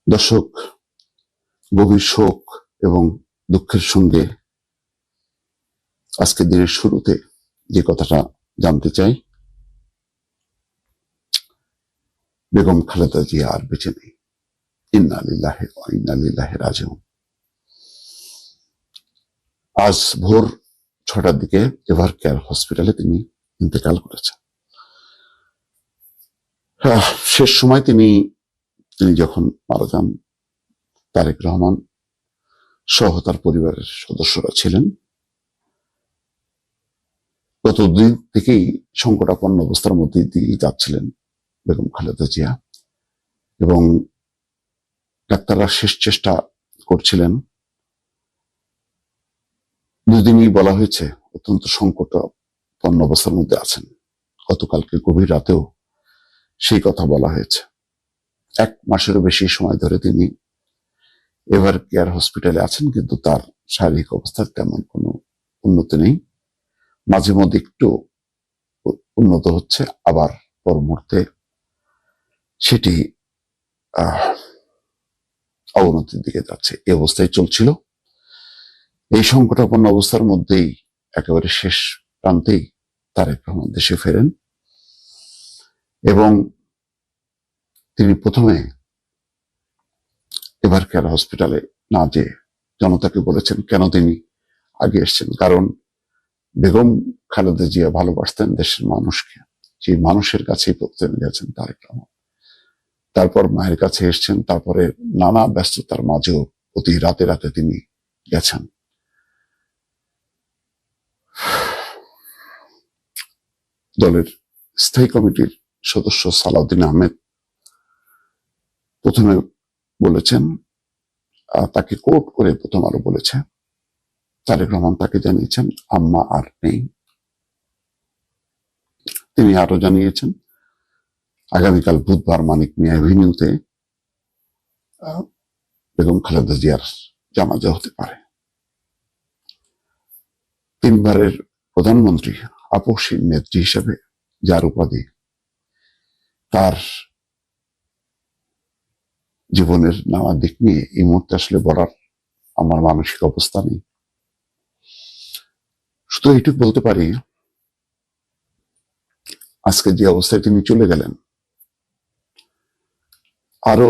দর্শক, গভীর শোক এবং দুঃখের সঙ্গে আজকে দিনের শুরুতে যে কথাটা জানতে চাই, বেগম খালেদা জিয়া আর বেঁচে নেই। ইন্না লিল্লাহি ওয়া ইন্না ইলাইহি রাজিউন। আজ ভোর 6টার দিকে এভার কেয়ার হসপিটালে তিনি ইন্তেকাল করেছেন। শেষ সময় তিনি যখন মারা যান, তারেক রহমান সহ তার পরিবারের সদস্যরা ছিলেন। গত দুই থেকেই সংকটাপন্ন অবস্থার মধ্যে দিয়ে যাচ্ছিলেন বেগম খালেদা জিয়া, এবং ডাক্তাররা শেষ চেষ্টা করছিলেন। দুদিনই বলা হয়েছে অত্যন্ত সংকটাপন্ন অবস্থার মধ্যে আছেন। গতকালকে গভীর রাতেও সেই কথা বলা হয়েছে। 1 মাসেরও বেশি সময় ধরে তিনি এভার কেয়ার হসপিটালে আছেন, কিন্তু তার শারীরিক অবস্থার তেমন কোনো উন্নতি নেই। মাঝে মধ্যে একটু উন্নত হচ্ছে, আবার পর মুহূর্তে সেটি অবনতির দিকে যাচ্ছে। এই অবস্থায় চলছিল। এই সংকটাপন্ন অবস্থার মধ্যেই একেবারে শেষ প্রান্তেই তারেক রহমান দেশে ফেরেন, এবং তিনি প্রথমে এভার কেয়ার হসপিটালে না যেয়ে জনতাকে বলেছেন কেন তিনি আগে এসছেন। কারণ বেগম খালেদা জিয়া ভালোবাসতেন দেশের মানুষকে, সেই মানুষের কাছেই প্রথমে গেছেন তারেক রহমান। তারপর মায়ের কাছে এসছেন, তারপরে নানা ব্যস্ততার মাঝেও প্রতি রাতে রাতে তিনি গেছেন। দলের স্থায়ী কমিটির সদস্য সালাউদ্দিন আহমেদ প্রথমে বলেছেন, তাকে কোট করে প্রথম আলো বলেছে, তারেক রহমান তাকে জানিয়েছেন আম্মা আর নেই। তিনি আরো জানিয়েছেন আগামীকাল বুধবার মানিক মিয়া এভিনিউতে বেগম খালেদা জিয়ার জানাজা হতে পারে। 3 বারের প্রধানমন্ত্রী, আপসহীন নেত্রী হিসেবে যার উপাধি, তার জীবনের নানা দিক নিয়ে এই মুহূর্তে আসলে বলার আমার মানসিক অবস্থা নেই। শুধু এইটুকু বলতে পারি, আজকে যে অবস্থায় তিনি চলে গেলেন, আরো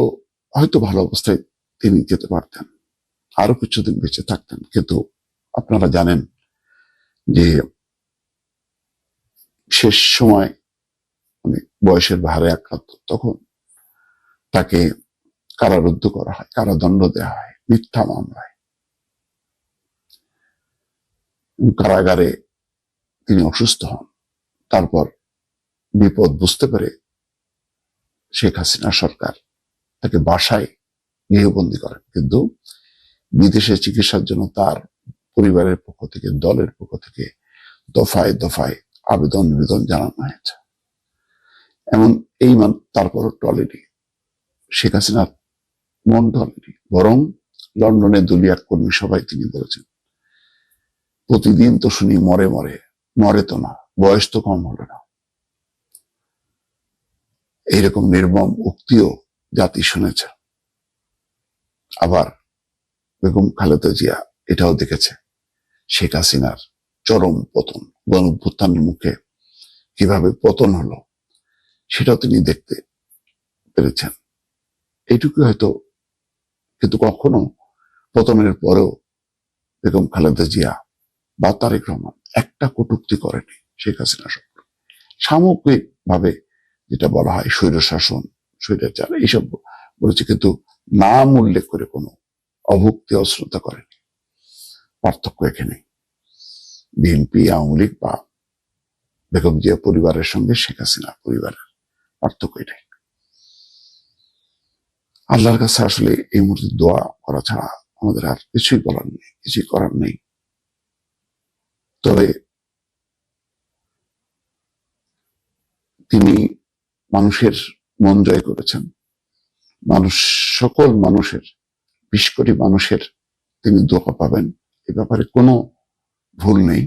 হয়তো ভালো অবস্থায় তিনি যেতে পারতেন, আরো কিছুদিন বেঁচে থাকতেন। কিন্তু আপনারা জানেন যে শেষ সময় বয়সের ভারে আক্রান্ত, তখন তাকে কারারুদ্ধ করা হয়, কারাদণ্ড দেওয়া হয় মিথ্যা মামলায়। কারাগারে তিনি অসুস্থ হন। তারপর বিপদ বুঝতে পেরে শেখ হাসিনা সরকার তাকে বাসায় গৃহবন্দী করেন, কিন্তু বিদেশে চিকিৎসার জন্য তার পরিবারের পক্ষ থেকে, দলের পক্ষ থেকে দফায় দফায় আবেদন নিবেদন জানানো হয়েছে। এমন এই তারপরও টলেনি, শেখ হাসিনার মন টলেনি। বরং লন্ডনে দলীয় কর্মী সবাই তিনি বলেছেন, প্রতিদিন তো শুনি মরে মরে, মরে তো না, বয়স তো কম হলো না। এইরকম নির্মম উক্তিও জাতি শুনেছে। আবার বেগম খালেদা জিয়া এটাও দেখেছে শেখ হাসিনার চরম পতন, গণঅভ্যুত্থানের মুখে কিভাবে পতন হলো, সেটাও তিনি দেখতে পেরেছেন। এইটুকু হয়তো, কিন্তু কখনো পতনের পরেও বেগম খালেদা জিয়া বা তারেক রহমান একটা কটূক্তি করেনি শেখ হাসিনা সম্পর্কে। সামগ্রিক ভাবে যেটা বলা হয় স্বৈরশাসন, স্বৈরাচার, এইসব বলেছে, কিন্তু নাম উল্লেখ করে কোনো অভুক্তি অশ্রদ্ধা করেনি। পার্থক্য এখানে বিএনপি, আওয়ামী লীগ বা বেগম জিয়া পরিবারের সঙ্গে শেখ হাসিনা পরিবারের পার্থক্য এটাই। আল্লাহর কাছে আসলে এই মুহূর্তে দোয়া করা ছাড়া আমাদের আর কিছুই বলার নেই, কিছুই করার নেই। তবে তিনি মানুষের মন জয় করেছেন, সকল মানুষের, 20 কোটি মানুষের তিনি দোয়া পাবেন, এ ব্যাপারে কোনো ভুল নেই।